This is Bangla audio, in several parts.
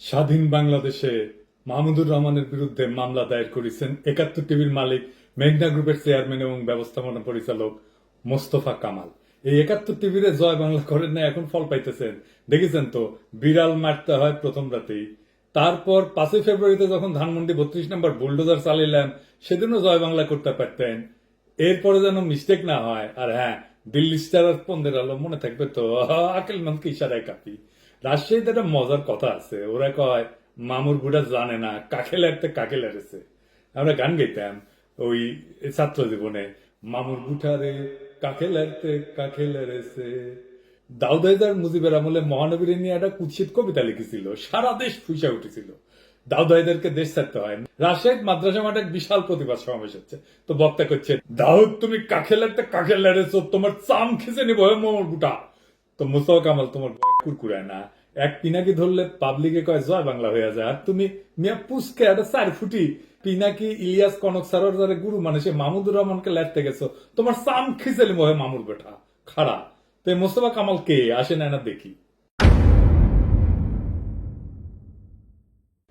স্বাধীন বাংলাদেশে মাহমুদুর রহমানের বিরুদ্ধে মামলা দায়ের করেছেন ৭১ টিভির মালিক মেঘনা গ্রুপের চেয়ারম্যান এবং ব্যবস্থাপনা পরিচালক মোস্তফা কামাল। এই ৭১ টিভির জয় বাংলা করেন না, এখন ফল পাইতেছেন। দেখেছেন তো, বিড়াল মারতে হয় প্রথম রাতেই। তারপর ৫ই ফেব্রুয়ারিতে যখন ধানমন্ডি ৩২ নম্বর বুলডোজার চালাইলাম, সেদিনও জয় বাংলা করতে পারতেন। এরপরে যেন মিস্টেক না হয়। আর হ্যাঁ, দিল্লি স্টার আর পন্দের আলো মনে থাকবে তো, আকেলমনকে ইশারায় কাপি। রাজশাহীতে একটা মজার কথা আছে, ওরা কয় মামুর বুড়া জানে না কাকে লাড়তে কাকে লাড়েছে। আমরা গান গাইতাম ওই ছাত্র জীবনে, মামুর বুঠারে কাকে লাড়তে কাকে লাড়েছে। দাউদ হায়দার মুজিবের আমলে মহানবীর নিয়ে একটা কুৎসিত কবিতা লিখেছিল, সারা দেশ ফুঁসে উঠেছিল। দাউদ হায়দারকে দেশ ছাড়তে হয়। রাজশাহীর মাদ্রাসা মাঠে এক বিশাল প্রতিবাদ সমাবেশ হচ্ছে। তো বক্তা করছে, দাউদ তুমি কাকে লাড়তে কাকে লাড়েছো, তোমার চাম খিচে নিবো মামুর বুটা। তো মোস্তফা কামাল, তোমার কুরকুরায় না, এক পিনাকি ধরলে পাবলিকে কয় জয় বাংলা হয়ে যায়, আর তুমি মিয়া পুষকে একটা ৪ ফুটি পিনাকি ইলিয়াস কনক সারোর যারা গুরু মানে সে মাহমুদুর রহমানকে লাড়তে গেছো, তোমার সাম খিচেলি মহে মামুর বেটা খাড়া। তো মোস্তফা কামাল কে আসে না না দেখি।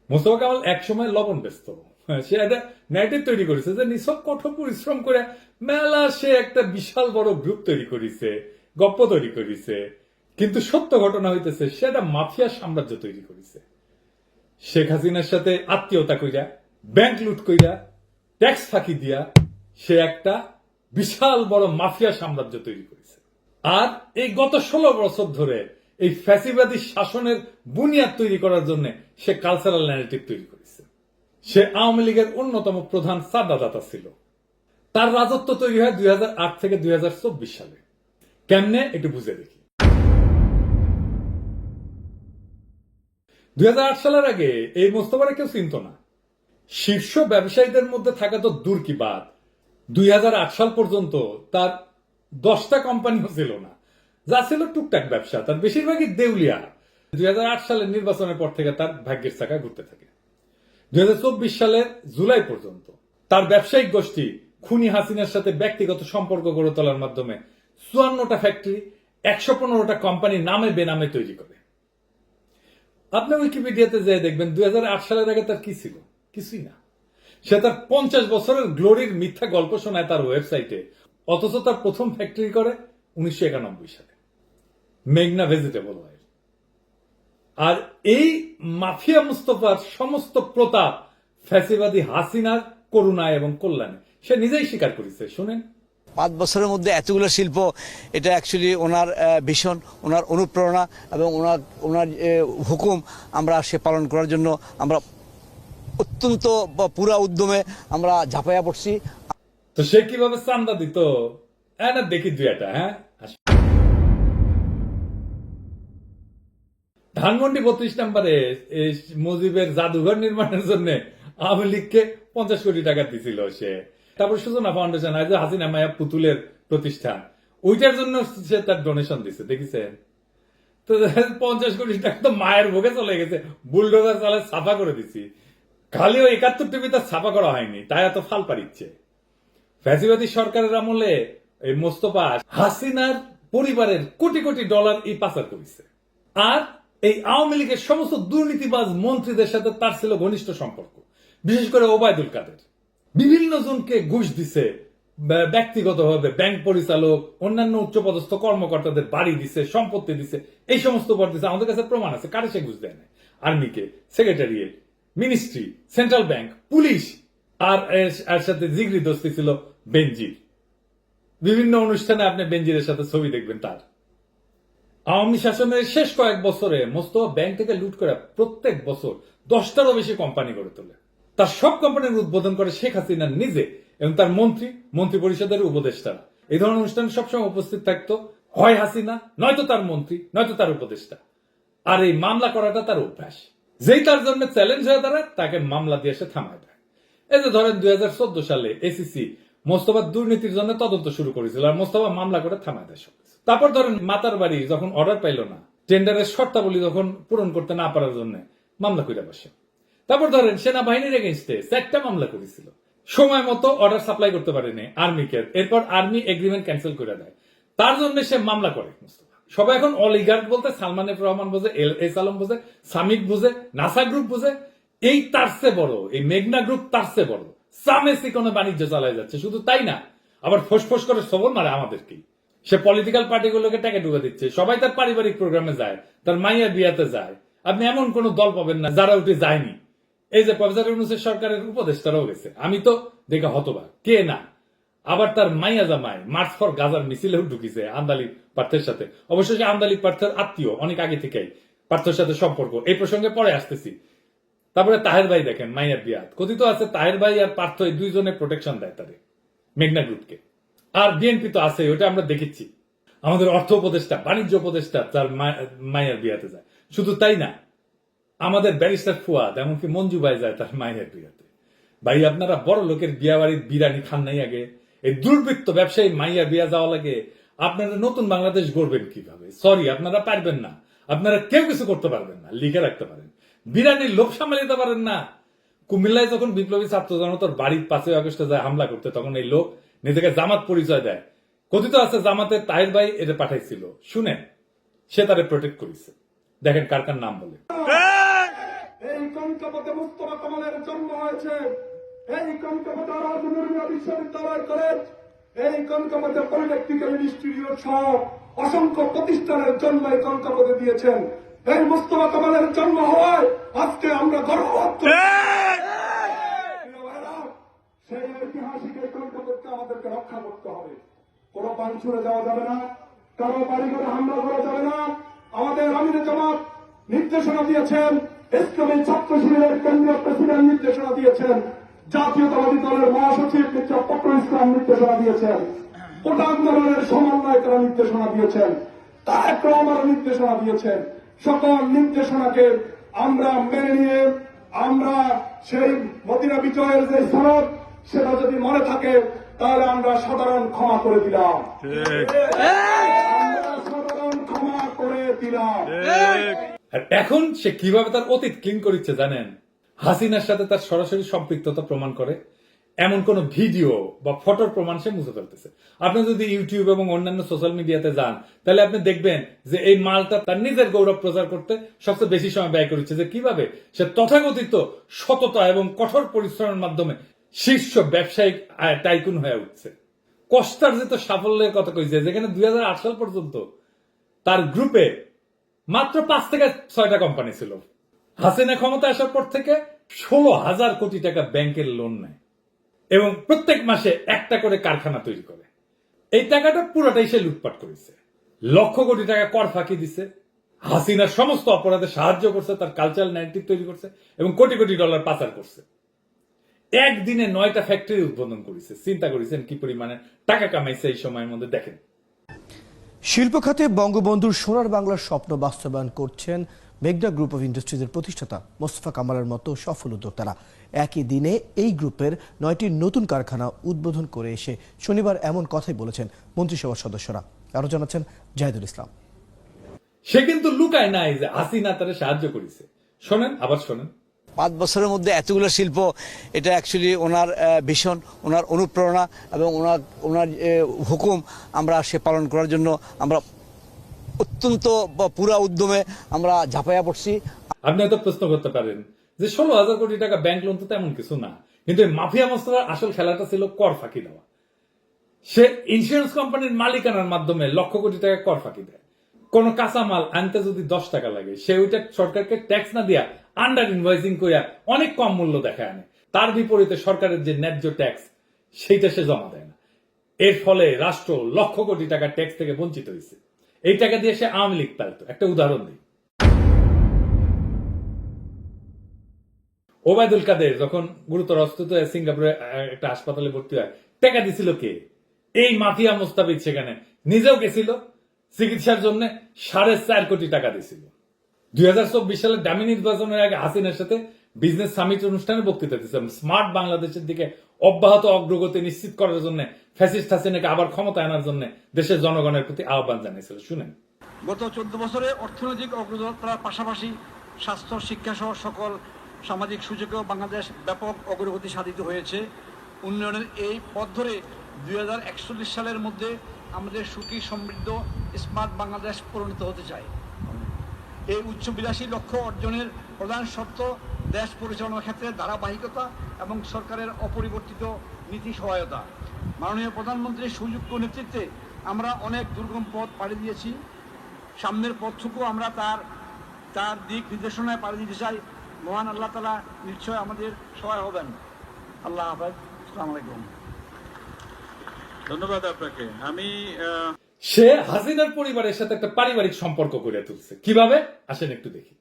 মোস্তফা কামাল একসময় লবণ ব্যস্ত, সে একটা ন্যারেটিভ তৈরি করেছে যে নিছক কঠোর পরিশ্রম করে মেলা সে একটা বিশাল বড় গ্রুপ তৈরি করেছে, গপ্প তৈরি করেছে। কিন্তু সত্য ঘটনা হইতেছে সে একটা মাফিয়া সাম্রাজ্য তৈরি করেছে। শেখ হাসিনার সাথে আত্মীয়তা কইরা, ব্যাংক লুট কইরা, ট্যাক্স ফাঁকি দিয়া সে একটা বিশাল বড় মাফিয়া সাম্রাজ্য তৈরি করেছে। আর এই গত ১৬ বছর ধরে এই ফ্যাসিবাদী শাসনের বুনিয়াদ তৈরি করার জন্য সে কালচারাল ন্যারেটিভ তৈরি করেছে। সে আওয়ামী লীগের অন্যতম প্রধান চাঁদাদাতা ছিল। তার রাজত্ব তৈরি হয় ২০০৮ থেকে ২০২৪ সালে। কেমনে একটু বুঝে দেখি। ২০০৮ সালের আগে এই মোস্তফারে কেউ চিনত না। শীর্ষ ব্যবসায়ীদের মধ্যে থাকা তো দূর কি বাদ, ২০০৮ সাল পর্যন্ত তার 10টা কোম্পানিও ছিল না। যা ছিল টুকটাক ব্যবসা, তার বেশিরভাগই দেউলিয়া। ২০০৮ সালের নির্বাচনের পর থেকে তার ভাগ্যের চাকা ঘুরতে থাকে। ২০২৪ সালের জুলাই পর্যন্ত তার ব্যবসায়িক গোষ্ঠী খুনি হাসিনার সাথে ব্যক্তিগত সম্পর্ক গড়ে তোলার মাধ্যমে ৫৪টা ফ্যাক্টরি, ১১৫টা কোম্পানি নামে বেনামে তৈরি করে। আপনি উইকিপিডিয়াতে যেয়ে দেখবেন ২০০৮ সালের আগে তার কি ছিল, কিছুই না। সে তার ৫০ বছরের গ্লোরির মিথ্যা গল্প শোনায় তার ওয়েবসাইটে, অথচ তার প্রথম ফ্যাক্টরি করে ১৯৯১ সালে, মেঘনা ভেজিটেবল অয়েল। আর এই মাফিয়া মুস্তফার সমস্ত প্রতাপ ফ্যাসিবাদী হাসিনার করুণায় এবং কল্যাণে সে নিজেই স্বীকার করেছে। শুনেন, ৫ বছরের মধ্যে এতগুলো শিল্প, এটা অ্যাকচুয়ালি ওনার ভীষণ, ওনার অনুপ্রেরণা এবং ওনার হুকুম আমরা সে পালন করার জন্য আমরা অত্যন্ত পুরা উদ্যমে আমরা ঝাঁপাইয়া পড়ছি। তো সে কিভাবে চান্দা দিত না দেখি দুই একটা। হ্যাঁ, ধানমন্ডি ৩২ নম্বরে মুজিবের জাদুঘর নির্মাণের জন্য আওয়ামী লীগকে ৫০ কোটি টাকা দিছিল সে। তারপর সূচনা ফাউন্ডেশন, আজ হাসিনা মায়া পুতুলের প্রতিষ্ঠান, ওইটার জন্য সে তার ডোনেশন দিছে। দেখেছেন তো, ৫০ কোটি টাকা তো মায়ের ভোগে চলে গেছে, বুলডোজার চালে ছাপা করে দিছি। খালি ওই ৭১ টিভি তার ছাপা করা হয়নি, তাই এত ফাল পারিচ্ছে। ফ্যাসিবাদী সরকারের আমলে এই মোস্তফা হাসিনার পরিবারের কোটি কোটি ডলার এই পাচার করেছে। আর এই আওয়ামী লীগের সমস্ত দুর্নীতিবাজ মন্ত্রীদের সাথে তার ছিল ঘনিষ্ঠ সম্পর্ক, বিশেষ করে ওবায়দুল কাদের। বিভিন্ন জনকে ঘুষ দিছে, ব্যক্তিগতভাবে ব্যাংক পরিচালক, অন্যান্য উচ্চপদস্থ কর্মকর্তাদের বাড়ি দিছে, সম্পত্তি দিছে, এই সমস্ত উপর দিছে। আমাদের কাছে প্রমাণ আছে। কারে সে ঘুষ দেয় না? আর্মিকে, secretariat, ministry, central bank, police. আর এর সাথে জিগরি দোস্তি ছিল বেনজির। বিভিন্ন অনুষ্ঠানে আপনি বেনজিরের সাথে ছবি দেখবেন তার। আওয়ামী শাসনের শেষ কয়েক বছরে মোস্তফা ব্যাংক থেকে লুট করে প্রত্যেক বছর 10টারও বেশি কোম্পানি গড়ে তোলে। তার সব কোম্পানির উদ্বোধন করে শেখ হাসিনা নিজে এবং তার মন্ত্রী পরিষদের উপদেষ্টারা। এই ধরনের অনুষ্ঠানে সবসময় উপস্থিত থাকতো হয় হাসিনা, নয়তো তার মন্ত্রী, নয়তো তার উপদেষ্টা। আর এই মামলা করাটা তার অভ্যাস। যেই তার জন্য চ্যালেঞ্জ হয়ে দাঁড়ায় তাকে মামলা দিয়ে সে থামায় দেয়। এই যে ধরেন ২০১৪ সালে এসিসি মোস্তফার দুর্নীতির জন্য তদন্ত শুরু করেছিল, আর মোস্তফা মামলা করে থামায় দেয়। তারপর ধরেন মাতার বাড়ি যখন অর্ডার পাইল না, টেন্ডারের শর্তাবলী যখন পূরণ করতে না পারার জন্য মামলা করে বসে। তারপর ধরেন সেনাবাহিনীর এগেইনস্টে 4টা মামলা করেছিল, সময় মতো অর্ডার সাপ্লাই করতে পারেনি আর্মিকে। এরপর আর্মি এগ্রিমেন্ট ক্যান্সেল করে দেয়, তার জন্য সে মামলা করে মোস্তফা। সবাই এখন অলিগার্ক বলতে সালমান এফ রহমান বোঝে, এস আলম বোঝে, সামিক বোঝে, নাসা গ্রুপ বোঝে। এই তার চেয়ে বড়, এই মেঘনা গ্রুপ তার চেয়ে বড় সামেসি কোনো বাণিজ্য চালায় যাচ্ছে। শুধু তাই না, আবার ফোসফোস করে সবল মারে আমাদেরকেই। সে পলিটিক্যাল পার্টিগুলোকে টাকা ঢুকে দিচ্ছে। সবাই তার পারিবারিক প্রোগ্রামে যায়, তার মাইয়ার বিয়াতে যায়। আপনি এমন কোন দল পাবেন না যারা উঠে যায়নি। এই যে প্রফেসর ইউনূসের সরকারের উপদেষ্টারাও গেছে, আমি তো দেখে হতবাক, কে না। আবার তার মাইয়া জামাই মার্চ ফর গাজার মিছিলেও ঢুকিছে আন্দালি পার্থের সাথে। অবশ্য সে আন্দালি পার্থের আত্মীয়, অনেক আগে থেকেই পার্থের সাথে সম্পর্ক। এই প্রসঙ্গে পরে আসতেছি। তারপরে তাহের ভাই দেখেন মাইয়ার বিয়াত কথিত আছে, তাহের ভাই আর পার্থ এই দুইজনে প্রোটেকশন দেয় তারে, মেঘনা গ্রুপকে। আর বিএনপি তো আছে, ওটা আমরা দেখেছি। আমাদের অর্থ উপদেষ্টা, বাণিজ্য উপদেষ্টা তার মায়ের বিয়াতে যায়। শুধু তাই না, আমাদের ব্যারিস্টার ফুয়াদ, এমনকি মঞ্জু ভাই যায় তার মায়ের বিয়াতে। ভাই আপনারা বড় লোকের বিয়া বাড়ির বিরিয়ানি খান নাই আগে? এই দুর্বৃত্ত ব্যবসায়ী মাইয়ার বিয়া যাওয়া লাগে। আপনারা নতুন বাংলাদেশ গড়বেন কিভাবে? সরি, আপনারা পারবেন না। আপনারা কেউ কিছু করতে পারবেন না, লিখে রাখতে পারেন। বিরিয়ানির লোভ সামলাতে পারেন না। কুমিল্লায় যখন বিপ্লবী ছাত্র জনতার বাড়ির 5 আগস্টে যায় হামলা করতে, তখন এই লোক নিজেকে জামাত পরিচয় দেয়। কথিত আছে জামাতের তাহের ভাই এটা পাঠাইছিল, শুনেন সে তারে প্রোটেক্ট করেছে। দেখেন কার কার নাম বলে। এই কনকপথে মুস্তফা কামালের জন্ম হয়েছে, এই কনকপথে রাজনৈতিক বিশ্ববিদ্যালয় কলেজ, এই কনকপথে পলিটেকনিক্যাল ইনস্টিটিউট সহ অসংখ্য প্রতিষ্ঠানের জন্ম এই কনকপথে দিয়েছেন। এই মুস্তফা কামালের জন্ম হওয়ায় আজকে আমরা গর্ববোধ করি। সেই ঐতিহাসিক এই কনকপথকে আমাদেরকে রক্ষা করতে হবে। কোনো পান ছুড়ে যাওয়া যাবে না, কারো বাড়ি করে হামলা করা যাবে না। আমাদের আমিরে জামাত নির্দেশনা দিয়েছেন, ইসলামী ছাত্র শিবিরের কেন্দ্রীয় প্রেসিডেন্ট নির্দেশনা দিয়েছেন, জাতীয়তাবাদী দলের মহাসচিব মির্জা ফখরুল ইসলাম নির্দেশনা দিয়েছেন, কোটা আন্দোলনের সমন্বয়করা নির্দেশনা দিয়েছেন, তারেক রহমান নির্দেশনা দিয়েছেন। সকল নির্দেশনাকে আমরা মেনে নিয়ে আমরা সেই মদিনা বিজয়ের যে সনদ, সেটা যদি মনে থাকে তাহলে আমরা সাধারণ ক্ষমা করে দিলাম, সাধারণ ক্ষমা করে দিলাম। আর এখন সে কিভাবে তার অতীত ক্লিন করেছে জানেন? হাসিনার সাথে তার সরাসরি সম্পৃক্ততা প্রমাণ করে এমন কোন ভিডিও বা ফটোর প্রমাণ সে মুছে ফেলতেছে। আপনি যদি ইউটিউব এবং অন্যান্য সোশ্যাল মিডিয়াতে যান, তাহলে আপনি দেখবেন যে এই মালটা তার নিজের গৌরব প্রচার করতে সবচেয়ে বেশি সময় ব্যয় করেছে। যে কিভাবে সে তথাকথিত সততা এবং কঠোর পরিশ্রমের মাধ্যমে শীর্ষ ব্যবসায়িক টাইকুন হয়ে উঠছে। কষ্টার্জিত সাফল্যের কথা কইছে, যেখানে 2008 সাল পর্যন্ত তার গ্রুপে মাত্র 5 থেকে 6টা কোম্পানি ছিল। হাসিনা ক্ষমতা আসার পর থেকে 16,000 কোটি টাকা ব্যাংকের লোন নেয় এবং প্রত্যেক মাসে একটা করে কারখানা তৈরি করে। এই টাকাটা পুরোটাই সে লুটপাট করেছে। লক্ষ কোটি টাকা কর ফাঁকি দিছে, হাসিনার সমস্ত অপরাধে সাহায্য করছে, তার কালচারাল ন্যারেটিভ তৈরি করছে এবং কোটি কোটি ডলার পাচার করছে। একদিনে 9টা ফ্যাক্টরি উদ্বোধন করেছে। চিন্তা করেছেন কি পরিমাণে টাকা কামাইছে এই সময়ের মধ্যে। দেখেন, শিল্প খাতে বঙ্গবন্ধুর সোনার বাংলার স্বপ্ন বাস্তবায়ন করছেন মেঘনা গ্রুপ অফ ইন্ডাস্ট্রিজের প্রতিষ্ঠাতা মোস্তফা কামালের মতো সফল উদ্যোক্তারা। একই দিনে এই গ্রুপের 9টি নতুন কারখানা উদ্বোধন করে এসে শনিবার এমন কথাই বলেছেন মন্ত্রিসভার সদস্যরা। আরো জানাচ্ছেন জাহিদুল ইসলাম। সে কিন্তু লুকায় নাই যে হাসিনা তারে সাহায্য করেছে। শোনেন, আবার শোনেন। 5 বছরের মধ্যে এতগুলো শিল্প, এটা অ্যাকচুয়ালি ওনার ভীষণ, ওনার অনুপ্রেরণা এবং ওনার হুকুম আমরা সে পালন করার জন্য আমরা অত্যন্ত পুরা উদ্যমে আমরা ঝাঁপাইয়া পড়ছি। আপনি হয়তো প্রশ্ন করতে পারেন যে 16,000 কোটি টাকা ব্যাংক লোন তো তেমন কিছু না, কিন্তু মাফিয়া মোস্তফার আসল খেলাটা ছিল কর ফাঁকি দেওয়া। সে ইন্স্যুরেন্স কোম্পানির মালিকানার মাধ্যমে লক্ষ কোটি টাকা কর ফাঁকি দেয়। কোন কাঁচামাল আনতে যদি 10 টাকা লাগে, সে ওইটা সরকারকে ট্যাক্স না দিয়া আন্ডার ইনভয়েসিং করিয়া অনেক কম মূল্য দেখায় আনে। তার বিপরীতে সরকারের যে ন্যায্য ট্যাক্স, সেইটা সে জমা দেয় না। এর ফলে রাষ্ট্র লক্ষ কোটি টাকা ট্যাক্স থেকে বঞ্চিত হয়েছে। এই টাকা দিয়ে সে আওয়ামী লীগ পালত। একটা উদাহরণ দিই। ওবায়দুল কাদের যখন গুরুতর অসুস্থ হয়ে সিঙ্গাপুরে একটা হাসপাতালে ভর্তি হয়, টাকা দিছিল কে? এই মাফিয়া মোস্তাফিজ সেখানে নিজেও গেছিল চিকিৎসার জন্য, 4.5 কোটি টাকা দিছিল। 2024 সালের ডামি নির্বাচনের আগে হাসিনার সাথে বিজনেস সামিট অনুষ্ঠানে বক্তৃতা দিয়েছেন। স্মার্ট বাংলাদেশের দিকে অব্যাহত অগ্রগতি নিশ্চিত করার জন্য, ফ্যাসিস্ট হাসিনাকে আবার ক্ষমতা আনার জন্য দেশের জনগণের প্রতি আহ্বান জানিয়েছিল। শুনেন। গত 14 বছরে অর্থনৈতিক অগ্রযাত্রার পাশাপাশি স্বাস্থ্য, শিক্ষা সহ সকল সামাজিক সূচকেও বাংলাদেশ ব্যাপক অগ্রগতি সাধিত হয়েছে। উন্নয়নের এই পথ ধরে 2041 সালের মধ্যে আমাদের সুখী সমৃদ্ধ স্মার্ট বাংলাদেশ পরিণত হতে চাই। এই উচ্চবিলাসী লক্ষ্য অর্জনের প্রধান শর্ত দেশ পরিচালনার ক্ষেত্রে ধারাবাহিকতা এবং সরকারের অপরিবর্তিত নীতি সহায়তা। মাননীয় প্রধানমন্ত্রীর সুযোগ্য নেতৃত্বে আমরা অনেক দুর্গম পথ পাড়ি দিয়েছি। সামনের পথটুকু আমরা তার দিক নির্দেশনায় পাড়ি দিতে চাই। মহান আল্লাহ তাআলা নিশ্চয় আমাদের সহায় হবেন। আল্লাহ হাফেজ। আসসালামু আলাইকুম। ধন্যবাদ আপনাকে। সে হাসিনার পরিবারের সাথে একটা পারিবারিক সম্পর্ক গড়ে তুলছে। কিভাবে আসেন একটু দেখি।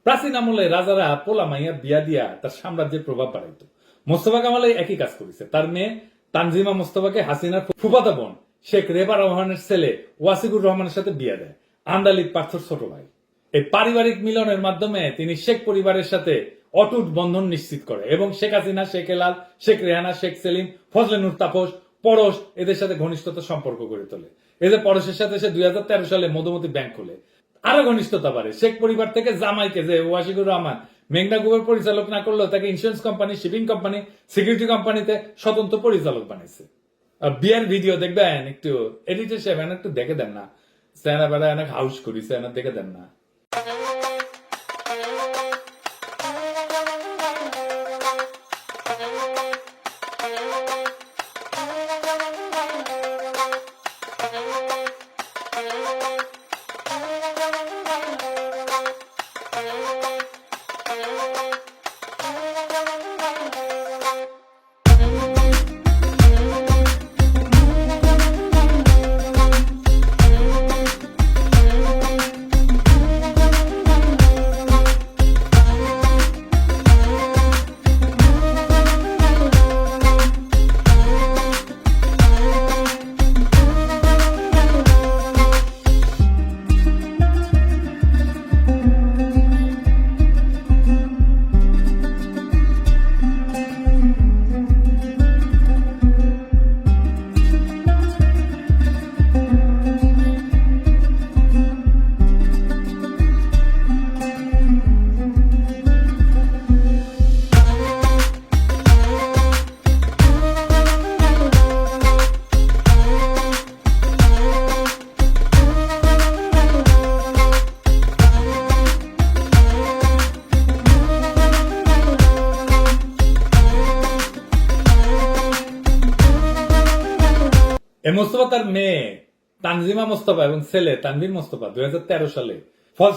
প্রাচীন আমলে রাজারা পোলা মাইয়া বিয়া দিয়া তার সাম্রাজ্যের প্রভাব বাড়াইত। মোস্তফা কামাল একই কাজ করেছে। তার মেয়ে তানজিমা মোস্তফাকে হাসিনার ফুফাতো বোন শেখ রেবা রহমানের ছেলে ওয়াসিকুর রহমানের সাথে বিয়া দেয়, আন্দালিব পার্থর ছোট ভাই। এই পারিবারিক মিলনের মাধ্যমে তিনি শেখ পরিবারের সাথে অটুট বন্ধন নিশ্চিত করে এবং শেখ হাসিনা, শেখ হেলাল, শেখ রেহানা, শেখ সেলিম, ফজলে নূর তাপস, পরশ এদের সাথে ঘনিষ্ঠতা সম্পর্ক গড়ে তোলে। এদের পরশের সাথে সে 2013 সালে মধুমতি ব্যাংক খোলে। আরো ঘনিষ্ঠতা বাড়ে। শেখ পরিবার থেকে জামাইকে, যে ওয়াসিকুর রহমান মেঘনা গ্রুপের পরিচালক না করলেও তাকে insurance company, shipping company, security কোম্পানিতে স্বতন্ত্র পরিচালক বানিয়েছে। বিয়ের ভিডিও দেখবেন একটু, এডিটর সাহেব একটু দেখে দেন না, সেনা বেড়া অনেক হাউস করিছে, দেখে দেন না। মোস্তফা তার মেয়ে তানজিমা মোস্তফা এবং ছেলে তানভীর মোস্তফা 2013 সালে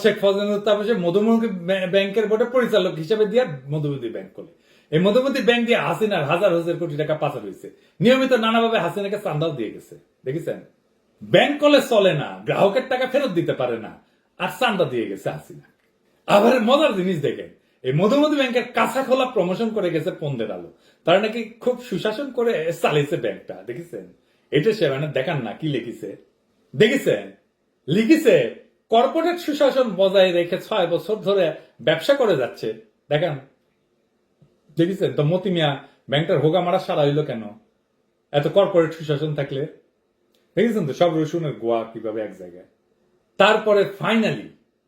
শেখ ফজলুল তাপসের মধুমতি ব্যাংকের বোর্ডে পরিচালক হিসেবে দিয়ে মধুমতি ব্যাংক খোলে। এই মধুমতি ব্যাংক দিয়ে হাসিনার হাজার হাজার কোটি টাকা পাচার হয়েছে। নিয়মিত নানাভাবে হাসিনাকে চান্দাও দিয়ে গেছে। দেখেছেন, ব্যাংক করলে চলে না, গ্রাহকের টাকা ফেরত দিতে পারে না, আর চান্দা দিয়ে গেছে হাসিনা। আবার মজার জিনিস দেখেন, এই মধুমতি ব্যাংকের কাঁচা খোলা প্রমোশন করে গেছে পন্দের আলো। তারা নাকি খুব সুশাসন করে চালিয়েছে ব্যাংকটা। দেখেছেন, এটা সে দেখান না কি লিখিছে, দেখেছেন লিখিছে কর্পোরেট সুশাসন বজায় রেখে 6 বছর ধরে ব্যবসা করে যাচ্ছে। দেখেন, দেখেছেন তো মতি মিয়া ব্যাংকটার হোগা মারা সারা হইলো কেন? এত কর্পোরেট সুশাসন থাকলে। দেখেছেন তো সব রসুনের গোয়া কিভাবে এক জায়গায়। তারপরে ফাইনালি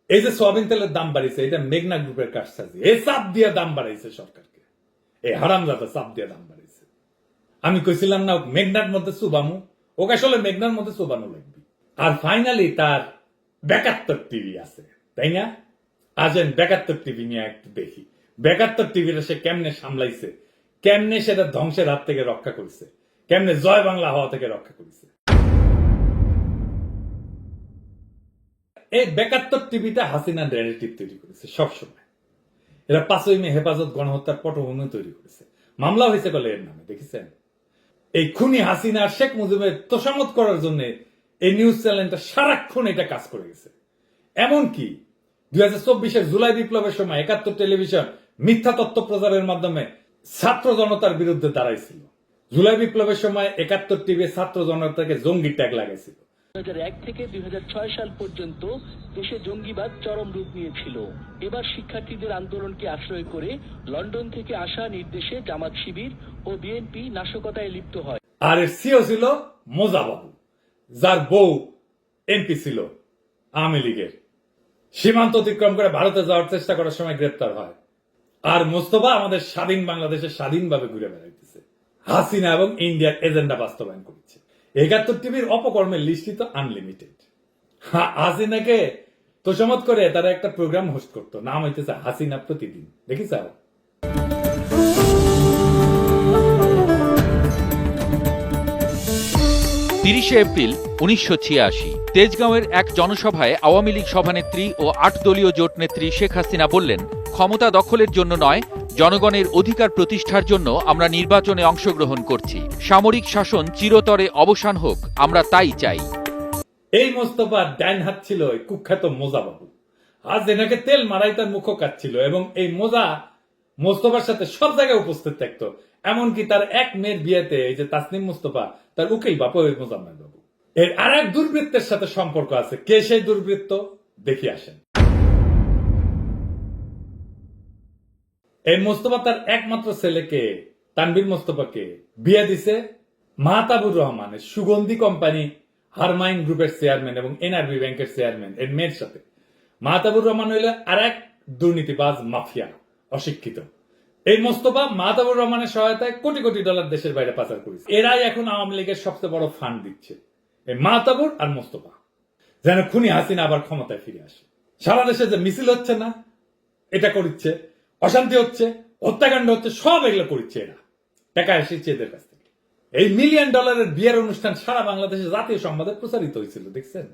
এই যে সোয়াবিন তেলের দাম বাড়িয়েছে, এটা মেঘনা গ্রুপের কারসাজি। এই চাপ দিয়ে দাম বাড়াইছে সরকারকে, এই হারামজাদা চাপ দিয়ে দাম বাড়াইছে। আমি কইছিলাম না মেঘনার মধ্যে চুবামু, ওকে আসলে মেঘনার মধ্যে চুবানো লাগবে। আর ফাইনালি তার 72 টিভি আছে, তাই না? আসেন 72 টিভি নিয়ে একটু দেখি 72 টিভিটা সে কেমনে সামলাইছে, কেমনে সেটা ধ্বংসের হাত থেকে রক্ষা করেছে, কেমনে জয় বাংলা হওয়া থেকে রক্ষা করেছে। এই 72 টিভিটা হাসিনা ন্যারেটিভ তৈরি করেছে সবসময়। এরা 5ই মে হেফাজত গণহত্যার পটভূমি তৈরি করেছে। মামলা হয়েছে বলে এর নামে। দেখেছেন, এই খুনি হাসিনা আর শেখ মুজিবের তোষামত করার জন্য এই নিউজ চ্যানেলটা সারাক্ষণ এটা কাজ করে গেছে। এমনকি 2024 জুলাই বিপ্লবের সময় 71 টেলিভিশন মিথ্যা তথ্য প্রচারের মাধ্যমে ছাত্র জনতার বিরুদ্ধে দাঁড়াইছিল। জুলাই বিপ্লবের সময় 71 টিভি ছাত্র জনতাকে জঙ্গি ট্যাগ লাগাইছিল। 2001 থেকে 2006 সাল পর্যন্ত দেশে জঙ্গিবাদ চরম রূপ নিয়েছিল। এবার শিক্ষার্থীদের আন্দোলনকে আশ্রয় করে লন্ডন থেকে আসা নির্দেশে জামাত শিবির ও বিএনপি নাশকতায় লিপ্ত হয়। আর এর সিও ছিল মোজা বাবু, যার বউ এমপি ছিল আওয়ামী লীগের। সীমান্ত অতিক্রম করে ভারতে যাওয়ার চেষ্টা করার সময় গ্রেপ্তার হয়। আর মোস্তফা আমাদের স্বাধীন বাংলাদেশে স্বাধীনভাবে ঘুরে বেড়াইতেছে। হাসিনা এবং ইন্ডিয়ার এজেন্ডা বাস্তবায়ন করেছে। 71 টিভির অপকর্মের লিস্টই তো আনলিমিটেড। হাসিনাকে তোষামত করে তারা একটা প্রোগ্রাম হোস্ট করতো, নাম হইতেছে হাসিনা প্রতিদিন, দেখিস? 30 এপ্রিল 1986 তেজগাঁওয়ের এক জনসভায় আওয়ামী লীগ সভানেত্রী ও 8 দলীয় জোট নেত্রী শেখ হাসিনা বললেন, ক্ষমতা দখলের জন্য নয়, জনগণের অধিকার প্রতিষ্ঠার জন্য আমরা নির্বাচনে অংশগ্রহণ করছি। সামরিক শাসন চিরতরে অবসান হোক, আমরা তাই চাই। এই মোস্তফার ডাইন হাত ছিল ওই কুখ্যাত মোজা বাবু। হাসিনাকে তেল মারাই তার মুখ কাটছিল এবং এই মোজা মোস্তফার সাথে সব জায়গায় উপস্থিত থাকতো। এমনকি তার এক মেয়ের বিয়েতে এই যে তাসনিম মোস্তফা, তার উকিল বাপু ওই মোজাম্মেল বাবু। এর আর এক দুর্বৃত্তের সাথে সম্পর্ক আছে। কে সেই দুর্বৃত্ত দেখি আসেন। এই মোস্তফা তার একমাত্র ছেলেকে তানভীর মোস্তফাকে বিয়ে দিছে মাহতাবুর রহমানের সুগন্ধি কোম্পানি হারমাইন গ্রুপের চেয়ারম্যান এবং এনআরবি ব্যাংকের চেয়ারম্যান এর মেয়ের সাথে। মাহতাবুর রহমান হইল আর এক দুর্নীতিবাজ মাফিয়া, অশিক্ষিত। এই মোস্তফা মাহতাবুর রহমানের সহায়তায় কোটি কোটি ডলার দেশের বাইরে পাচার করেছে। এরাই এখন আওয়ামী লীগের সবচেয়ে বড় ফান্ড দিচ্ছে, এই মাহতাবুর আর মোস্তফা, যেন খুনি হাসিনা আবার ক্ষমতায় ফিরে আসে। সারা দেশে যে মিছিল হচ্ছে না, এটা করছে, অশান্তি হচ্ছে, হত্যাকাণ্ড হচ্ছে, সব এগুলো করছে এরা, টাকা এসেছে এদের কাছ থেকে। এই $1 মিলিয়ন বিয়ের অনুষ্ঠান সারা বাংলাদেশে জাতীয় সংবাদে প্রচারিত হয়েছিল, দেখছেন?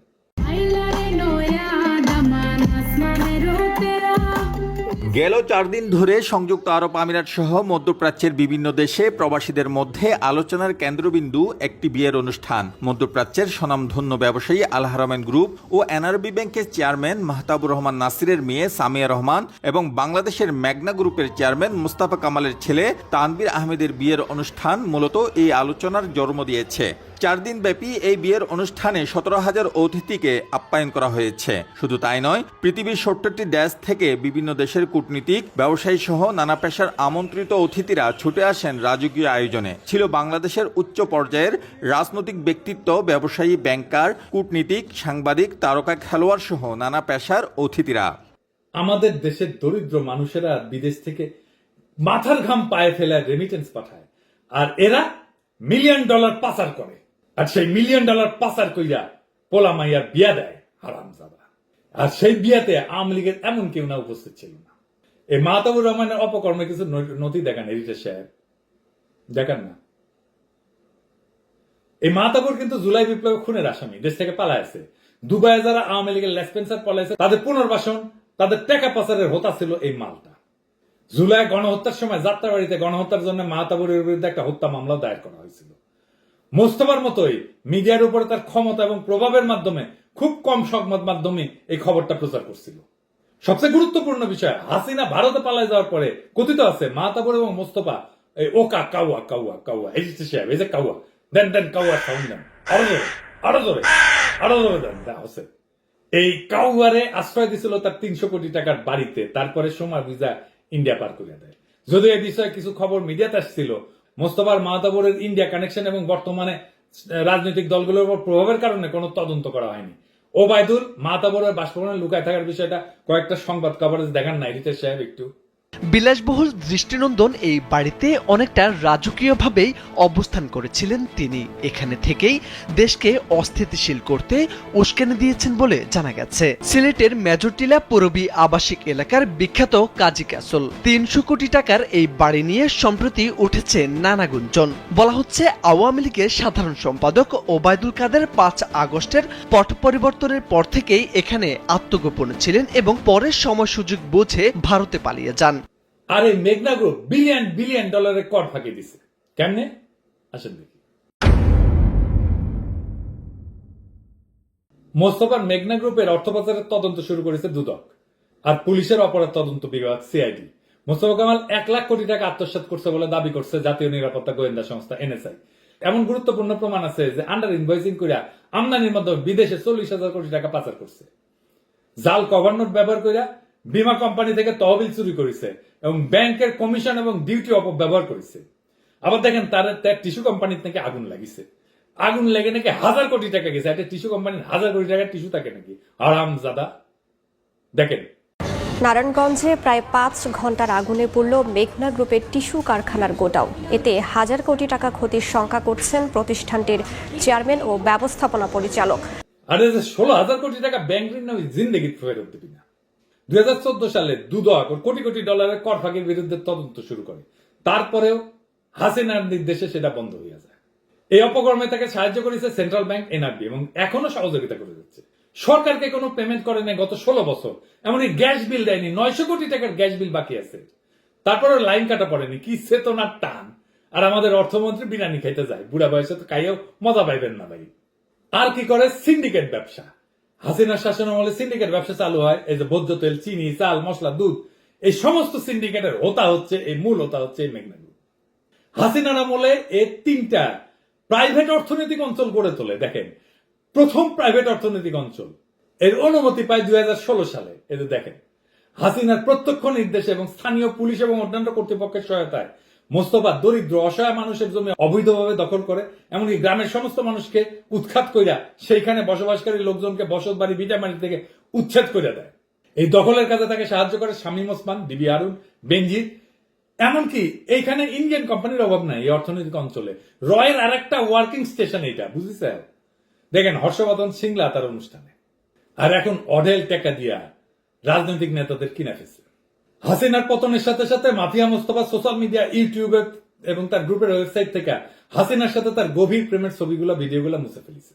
গেল 4 দিন ধরে সংযুক্ত আরব আমিরাত সহ মধ্যপ্রাচ্যের বিভিন্ন দেশে প্রবাসীদের মধ্যে আলোচনার কেন্দ্রবিন্দু একটি বিয়ের অনুষ্ঠান। মধ্যপ্রাচ্যের স্বনামধন্য ব্যবসায়ী আল হারামাইন গ্রুপ ও এনআরবি ব্যাংকের চেয়ারম্যান মাহতাবুর রহমান নাসিরের মেয়ে সামিয়া রহমান এবং বাংলাদেশের মেঘনা গ্রুপের চেয়ারম্যান মুস্তাফা কামালের ছেলে তানভীর আহমেদের বিয়ের অনুষ্ঠান মূলত এই আলোচনার জন্ম দিয়েছে। 4 দিন ব্যাপী এই বিয়ের অনুষ্ঠানে 17,000 অতিথিকে আপ্যায়ন করা হয়েছে। শুধু তাই নয়, পৃথিবীর 70টি দেশ থেকে বিভিন্ন দেশের কূটনীতিক, ব্যবসায়ী সহ নানা পেশার আমন্ত্রিত অতিথিরা ছুটে আসেন রাজকীয় আয়োজনে। ছিল বাংলাদেশের উচ্চ পর্যায়ের রাজনৈতিক ব্যক্তিত্ব, ব্যবসায়ী, ব্যাংকার, কূটনীতিক, সাংবাদিক, তারকা খেলোয়াড় সহ নানা পেশার অতিথিরা। আমাদের দেশের দরিদ্র মানুষেরা বিদেশ থেকে মাথার ঘাম পায়ে ফেলে রেমিটেন্স পাঠায়, আর এরা $1 মিলিয়ন পাচার করে, আর সেই $1 মিলিয়ন পাচার কইরা পোলা মাইয়ার বিয়া দেয় হারামজাদা। আর সেই বিয়াতে আওয়ামী লীগের এমন কেউ না উপস্থিত ছিল না। এই মাহতাবুর রহমানের অপকর্মে কিছু নথি দেখান, এডিটর সাহেব দেখান না। এই মাহতাবুর কিন্তু জুলাই বিপ্লব খুনের আসামি, দেশ থেকে পালায় আছে। দুবাইয়ে যারা আওয়ামী লীগের লেসপেন্সার পলাইছে তাদের পুনর্বাসন, তাদের টাকা পাচারের হোতা ছিল এই মালটা। জুলাই গণহত্যার সময় যাত্রাবাড়িতে গণহত্যার জন্য মাহতাবুরের বিরুদ্ধে একটা হত্যা মামলা দায়ের করা হয়েছিল। মোস্তফার মতোই মিডিয়ার উপরে তার ক্ষমতা এবং প্রভাবের মাধ্যমে খুব কম সংবাদ মাধ্যমে এই খবরটা প্রচার করছিল। সবচেয়ে গুরুত্বপূর্ণ বিষয়, হাসিনা ভারতে পালায় যাওয়ার পরে কথিত আছে মাহতাবুর এবং মোস্তফা এই ওকা কাউয়া কাউয়া কাউয়া এই যে কাউয়া দেন দেন কাউয়া সাউন্ড দেন, আরো জোরে আরো জোরে আরো জোরে দেন আছে। এই কাউয়ারে আশ্রয় দিছিল তার 300 কোটি টাকার বাড়িতে, তারপরে সময় ভিসা ইন্ডিয়া পার করে দেয়। যদিও এই বিষয়ে কিছু খবর মিডিয়াতে আসছিল, মোস্তফার মাহতাবুরের ইন্ডিয়া কানেকশন এবং বর্তমানে রাজনৈতিক দলগুলোর উপর প্রভাবের কারণে কোনো তদন্ত করা হয়নি। ওবায়দুল মাহতাবুরের বাসভবনে লুকায় থাকার বিষয়টা কয়েকটা সংবাদ কভারেজ দেখান না এডিটর সাহেব একটু? বিলাসবহুল দৃষ্টিনন্দন এই বাড়িতে অনেকটা রাজকীয়ভাবেই অবস্থান করেছিলেন তিনি। এখানে থেকেই দেশকে অস্থিতিশীল করতে উস্কানি দিয়েছেন বলে জানা গেছে। সিলেটের মেজরটিলা পূরবী আবাসিক এলাকার বিখ্যাত কাজী ক্যাসল 300 কোটি টাকার এই বাড়ি নিয়ে সম্প্রতি উঠেছে নানা গুঞ্জন। বলা হচ্ছে আওয়ামী লীগের সাধারণ সম্পাদক ওবায়দুল কাদের 5 আগস্টের পট পরিবর্তনের পর থেকেই এখানে আত্মগোপনে ছিলেন এবং পরের সময় সুযোগ বুঝে ভারতে পালিয়ে যান। আর এই মেঘনা গ্রুপ $1 বিলিয়ন কর ফাঁকি দিছে কেমনে? আসেন দেখি। মোস্তফার মেঘনা গ্রুপের অর্থ পাচারের তদন্ত শুরু করেছে দুদক আর পুলিশের অপরাধ তদন্ত বিভাগ সিআইডি। মোস্তফা কামাল 1 লাখ কোটি টাকা আত্মসাৎ করছে বলে দাবি করছে জাতীয় নিরাপত্তা গোয়েন্দা সংস্থা এনএসআই। এমন গুরুত্বপূর্ণ প্রমাণ আছে যে আন্ডার ইনভয়েসিং করে আমদানির মাধ্যমে বিদেশে 40,000 কোটি টাকা পাচার করছে। জাল কভার নোট ব্যবহার করে বীমা কোম্পানি থেকে তহবিল চুরি করেছে এবং ব্যাংকের কমিশন এবং ডিউটি অপব্যবহার করেছে। আবার দেখেন তার টিস্যু কোম্পানির থেকে আগুন লাগিছে, আগুন লেগে নাকি 1000 কোটি টাকা গেছে। একটা টিস্যু কোম্পানির 1000 কোটি টাকার টিস্যু থাকে নাকি? হারামজাদা। দেখেন নারায়ণগঞ্জে প্রায় 5 ঘন্টার আগুনে পুড়ল মেঘনা গ্রুপের টিস্যু কারখানার গোডাউন। এতে হাজার কোটি টাকা ক্ষতির শঙ্কা করছেন প্রতিষ্ঠানটির চেয়ারম্যান ও ব্যবস্থাপনা পরিচালক। আর 16,000 কোটি টাকা ব্যাংক ঋণ আমি জিন্দেগি ফেরত দিবি না। 2014 সালে দুদক কোটি কোটি ডলারের কর ফাঁকির বিরুদ্ধে তদন্ত শুরু করে, তারপরেও হাসিনার নির্দেশে সেটা বন্ধ হয়ে যায়। এই অপকর্মে তাকে সাহায্য করেছে সেন্ট্রাল ব্যাংক, এনআরবি এবং এখনো সহযোগিতা করে যাচ্ছে। সরকারকে কোনো পেমেন্ট করে নেই গত 16 বছর। এমনকি গ্যাস বিল দেয়নি, 900 কোটি টাকার গ্যাস বিল বাকি আছে। তারপরে লাইন কাটা পড়েনি, কি চেতনার টান। আর আমাদের অর্থমন্ত্রী বিরিয়ানি খাইতে যায়, বুড়া বয়সে তো খাইয়েও মজা পাইবেন না ভাই। আর কি করে সিন্ডিকেট ব্যবসা। হাসিনার শাসন আমলে সিন্ডিকেট ব্যবসা চালু হয়। এই যে ভোজ্য তেল, চিনি, চাল, মশলা, দুধ, এই সমস্ত সিন্ডিকেটের হোতা হচ্ছে, এই মূল হোতা হচ্ছে এই মেঘনা গ্রুপ। হাসিনার আমলে এই 3টা প্রাইভেট অর্থনৈতিক অঞ্চল গড়ে তোলে। দেখেন, প্রথম প্রাইভেট অর্থনৈতিক অঞ্চল এর অনুমতি পায় 2016 সালে। এই দেখেন, হাসিনার প্রত্যক্ষ নির্দেশে এবং স্থানীয় পুলিশ এবং অন্যান্য কর্তৃপক্ষের সহায়তায় মোস্তফা দরিদ্র অসহায় মানুষের জমি অবৈধভাবে দখল করে, এমনকি গ্রামের সমস্ত মানুষকে উৎখাত কইরা সেইখানে বসবাসকারী লোকজনকে বসত বাড়ি ভিটামারি থেকে উচ্ছেদ করে দেয়। এই দখলের কাজে তাকে সাহায্য করে শামীম ওসমান, বিবি আরুন, বেনজির। এমনকি এইখানে ইন্ডিয়ান কোম্পানির অভাব নাই এই অর্থনৈতিক অঞ্চলে। রয়ের আর একটা ওয়ার্কিং স্টেশন এটা, বুঝেছে? দেখেন হর্ষবর্ধন সিংলা তার অনুষ্ঠানে। আর এখন অঢেল টাকা দিয়া রাজনৈতিক নেতাদের কিনা ফেছে। হাসিনার পতনের সাথে সাথে মাফিয়া মোস্তফা সোশ্যাল মিডিয়া, ইউটিউবে এবং তার গ্রুপের ওয়েবসাইট থেকে হাসিনার সাথে তার গভীর প্রেমের ছবিগুলো, ভিডিওগুলো মুছে ফেলেছে।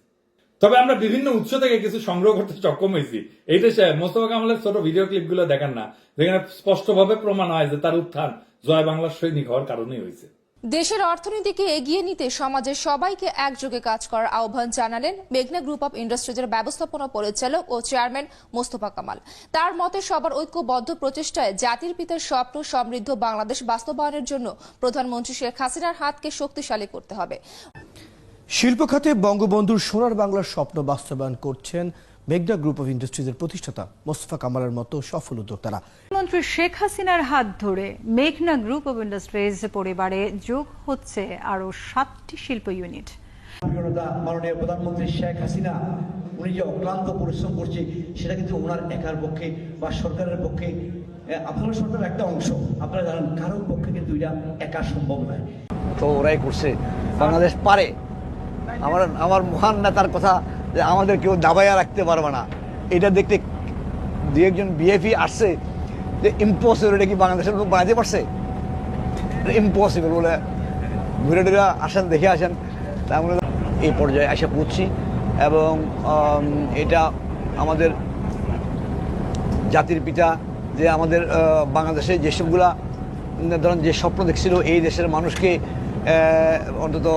তবে আমরা বিভিন্ন উৎস থেকে কিছু সংগ্রহ করতে সক্ষম হয়েছি। এইটা মোস্তফা কামালের ছোট ভিডিও ক্লিপগুলো দেখান না, যেখানে স্পষ্টভাবে প্রমাণ হয় যে তার উত্থান জয় বাংলার সৈনিক হওয়ার কারণেই হয়েছে। দেশের অর্থনীতিকে এগিয়ে নিতে সমাজের সবাইকে একযোগে কাজ করার আহ্বান জানালেন মেঘনা গ্রুপ অব ইন্ডাস্ট্রিজের ব্যবস্থাপনা পরিচালক ও চেয়ারম্যান মোস্তফা কামাল। তার মতে সবার ঐক্যবদ্ধ প্রচেষ্টায় জাতির পিতার স্বপ্ন সমৃদ্ধ বাংলাদেশ বাস্তবায়নের জন্য প্রধানমন্ত্রী শেখ হাসিনার হাতকে শক্তিশালী করতে হবে। শিল্প খাতে বঙ্গবন্ধুর সোনার বাংলার স্বপ্ন বাস্তবায়ন করছেন মেঘনা গ্রুপ অব ইন্ডাস্ট্রিজের প্রতিষ্ঠাতা মোস্তফা কামালের মতো সফল উদ্যোক্তারা। প্রধানমন্ত্রী শেখ হাসিনার হাত ধরে মেঘনা গ্রুপ অব ইন্ডাস্ট্রিজ পরিবারে যোগ হচ্ছে আরো 7টি শিল্প ইউনিট। মাননীয় প্রধানমন্ত্রী শেখ হাসিনা উনি যে অক্লান্ত পরিশ্রম করছে সেটা কিন্তু ওনার একার পক্ষে বা সরকারের পক্ষে, আপনার সরকারের একটা অংশ, আপনারা জানেন, কারোর পক্ষে কিন্তু এটা একা সম্ভব নয়। তো ওরাই করছে, বাংলাদেশ পারে। আমার মহান নেতার কথা যে আমাদের কেউ দাবাইয়া রাখতে পারবে না, এটা দেখতে দু একজন বিএফি আসছে যে ইম্পসিবল, এটা কি বাংলাদেশের লোক বানাতে পারছে? ইম্পসিবল বলে ঘুরে টুরে আসেন, দেখে আসেন। তা আমরা এই পর্যায়ে এসে পৌঁছছি এবং এটা আমাদের জাতির পিতা যে আমাদের বাংলাদেশে যেসবগুলা ধরেন যে স্বপ্ন দেখছিল এই দেশের মানুষকে অন্তত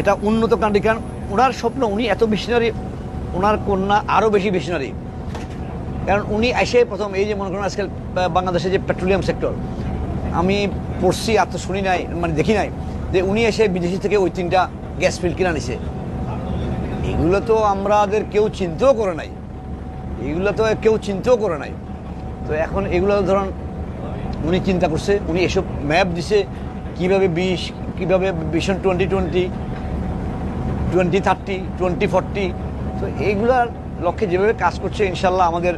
একটা উন্নত কান্ট্রি, কারণ ওনার স্বপ্ন, উনি এত মিশনারি, ওনার কন্যা আরও বেশি মিশনারি। কারণ উনি এসে প্রথম এই যে মনে করেন আজকাল বাংলাদেশে যে পেট্রোলিয়াম সেক্টর, আমি পড়ছি, আর তো শুনি নাই, মানে দেখি নাই, যে উনি এসে বিদেশি থেকে ওই 3টা গ্যাস ফিল্ড কিনা নিছে। এগুলো তো আমাদের কেউ চিন্তাও করে নাই, তো এখন এগুলো ধরুন উনি চিন্তা করছে, উনি এসব ম্যাপ দিছে কীভাবে কীভাবে ভিশন 2020, 2030, 2040, তো এইগুলার লক্ষ্যে যেভাবে কাজ করছে ইনশাল্লাহ আমাদের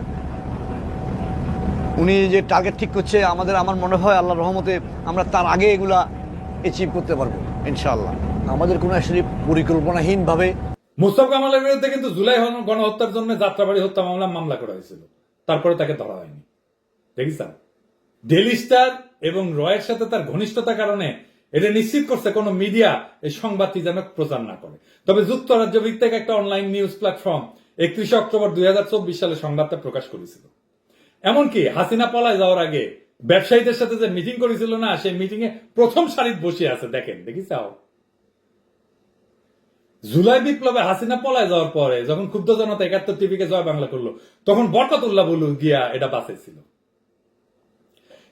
উনি যে টার্গেট ঠিক করছে আমার মনে হয় আল্লাহর রহমতে আমরা তার আগে এগুলা অ্যাচিভ করতে পারবো ইনশাল্লাহ। আমাদের কোনো আসলে পরিকল্পনাহীনভাবে মোস্তফা কামালের বিরুদ্ধে কিন্তু জুলাই গণহত্যার জন্য যাত্রাবাড়ি হত্যা মামলা করা হয়েছিল, তারপরে তাকে ধরা হয়নি। দেখিস ডেইলি স্টার এবং রয়ের সাথে তার ঘনিষ্ঠতার কারণে এটা নিশ্চিত করছে কোন মিডিয়া এই সংবাদটি যেন প্রচার না করে। তবে যুক্তরাজ্য ভিত্তিক একটা অনলাইন নিউজ প্ল্যাটফর্ম 31 অক্টোবর 2024 সালে সংবাদটা প্রকাশ করেছিল। এমনকি হাসিনা পলায় যাওয়ার আগে ব্যবসায়ীদের সাথে যে মিটিং করেছিল না, সেই মিটিং এ প্রথম সারিতে বসে আছে। দেখেন, দেখিস জুলাই বিপ্লবে হাসিনা পলায় যাওয়ার পরে যখন ক্ষুব্ধ জনতা 71 টিভিকে জয় বাংলা করলো, তখন বরকতুল্লাহ বুলু গিয়া এটা বাঁচাইছিল।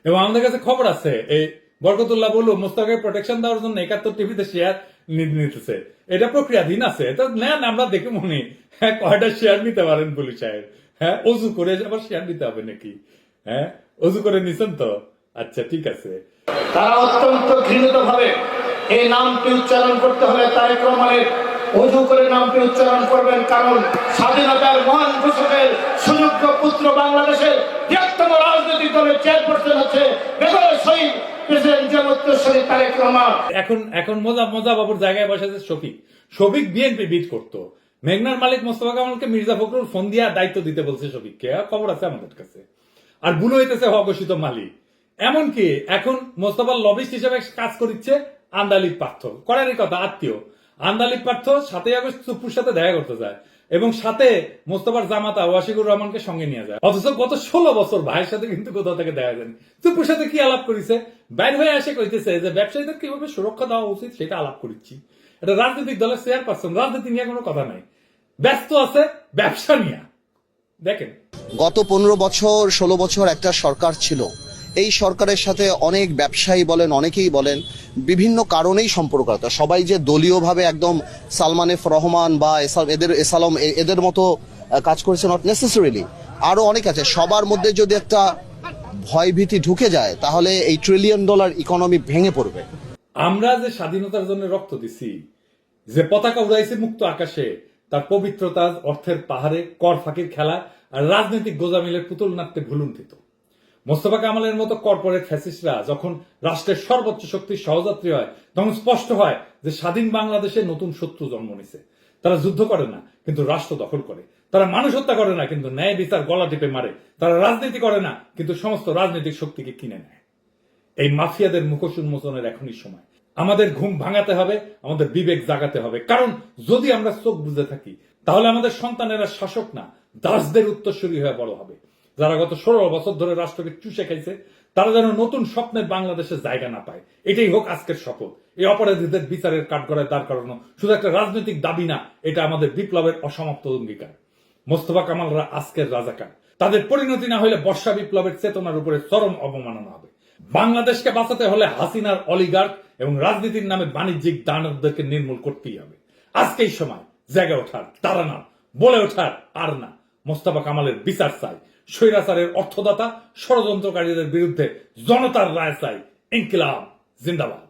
এবং আমাদের কাছে খবর আছে এই বরকতুল্লাহ বুলু মোস্তফাকে প্রোটেকশন দেওয়ার জন্য 71 টিভিতে শেয়ার নিতেছে। এটা প্রক্রিয়াধীন আছে, এটা নেন, আমরা দেখে মনে কয়টা শেয়ার নিতে পারেন পুলিশ সাহেব। হ্যাঁ, অজু করে আবার শেয়ার নিতে হবে নাকি? হ্যাঁ, অজু করে নিছেন তো? আচ্ছা, ঠিক আছে। তারা অত্যন্ত ঘৃণিত ভাবে এই নামটি উচ্চারণ করতে হলে তারেক রহমানের অজু করে নামটি উচ্চারণ করবেন, কারণ স্বাধীনতার মহান ঘোষকের সুযোগ্য পুত্র বাংলাদেশের বৃহত্তম রাজনৈতিক দলের চেয়ারপারসন হচ্ছে বেগম শহীদ প্রেসিডেন্ট জগৎশ্বরী তারেক রহমান। এখন মজা বাবুর জায়গায় বসেছে শফিক বিএনপি বিট করতো। মেঘনার মালিক মোস্তফা কামালকে মির্জা ফখরুল ফোন দিয়া দায়িত্ব দিতে বলছে শফিককে, খবর আছে আমাদের কাছে। আর বুনো হইতেছে অঘোষিত মালিক। এমনকি এখন মোস্তফার লবিস্ট হিসেবে কাজ করছে আন্দালিব পার্থ, করারই কথা আত্মীয়। আন্দালিব পার্থ 7ই আগস্ট চুপ্পুর সাথে দেখা করতে যায় এবং সাথে মোস্তফার জামাতা ওয়াশিকুর রহমানকে সঙ্গে নিয়ে যায়। অথচ গত 16 বছর ভাইয়ের সাথে কিন্তু কোথাও থেকে দেখা যায়নি। চুপ্পুর সাথে কি আলাপ করেছে, বাইর হয়ে আসে কইতেছে যে ব্যবসায়ীদের কিভাবে সুরক্ষা দেওয়া উচিত সেটা আলাপ করছি। এটা রাজনৈতিক দলের চেয়ারপারসন, রাজনীতি নিয়ে কোনো কথা নাই, ব্যস্ত আছে ব্যবসা নিয়ে। দেখেন গত 15 বছর 16 বছর একটা সরকার ছিল, এই সরকারের সাথে অনেক ব্যবসায়ী বলেন, অনেকেই বলেন বিভিন্ন কারণেই সম্পর্ক আছে। সবাই যে দলীয়ভাবে একদম সালমান এফ রহমান বা এদের মতো কাজ করেছে নট নেসেসারিলি, আরো অনেক আছে। সবার মধ্যে যদি একটা ভয়ভীতি ঢুকে যায় তাহলে এই $1 ট্রিলিয়ন ইকোনমি ভেঙে পড়বে। আমরা যে স্বাধীনতার জন্য রক্ত দিছি, যে পতাকা উড়াইছে মুক্ত আকাশে, তার পবিত্রতা অর্থের পাহাড়ে, কর ফাঁকির খেলা আর রাজনৈতিক গোজামিলের পুতুল নাট্যে ভুলুণ্ঠিত। মোস্তফা কামালের মতো কর্পোরেট ফ্যাসিস্টরা যখন রাষ্ট্রের সর্বোচ্চ শক্তির সহযাত্রী হয়, তখন স্পষ্ট হয় যে স্বাধীন বাংলাদেশে নতুন শত্রু জন্ম নিছে। তারা যুদ্ধ করে না কিন্তু রাষ্ট্র দখল করে, তারা মানুষ হত্যা করে না কিন্তু ন্যায় বিচার গলা টিপে মারে, তারা রাজনীতি করে না কিন্তু সমস্ত রাজনৈতিক শক্তিকে কিনে নেয়। এই মাফিয়াদের মুখোশ উন্মোচনের এখনই সময়। আমাদের ঘুম ভাঙাতে হবে, আমাদের বিবেক জাগাতে হবে, কারণ যদি আমরা চোখ বুঝে থাকি তাহলে আমাদের সন্তানেরা শাসক না দাসদের উত্তরসূরি হয়ে বড় হবে। যারা গত 16 বছর ধরে রাষ্ট্রকে চুষে খাইছে তারা যেন নতুন স্বপ্নের বাংলাদেশে জায়গা না পায়, এটাই হোক আজকের শপথ। এই অপরাধীদের বিচারের কাঠগড়ায় দাঁড় করানো শুধু একটা রাজনৈতিক দাবি না, এটা আমাদের বিপ্লবের অসমাপ্ত অঙ্গীকার। মোস্তফা কামালরা আজকের রাজাকার, তাদের পরিণতি না হলে বর্ষা বিপ্লবের চেতনার উপরে চরম অবমাননা হবে। বাংলাদেশকে বাঁচাতে হলে হাসিনার অলিগার্ক এবং রাজনীতির নামে বাণিজ্যিক দানবদেরকে নির্মূল করতেই হবে। আজকেই সময় জেগে ওঠার, তারা না বলে ওঠার, আর না। মোস্তফা কামালের বিচার চাই, স্বৈরাচারের অর্থদাতা ষড়যন্ত্রকারীদের বিরুদ্ধে জনতার রায় চাই। ইনকিলাব জিন্দাবাদ।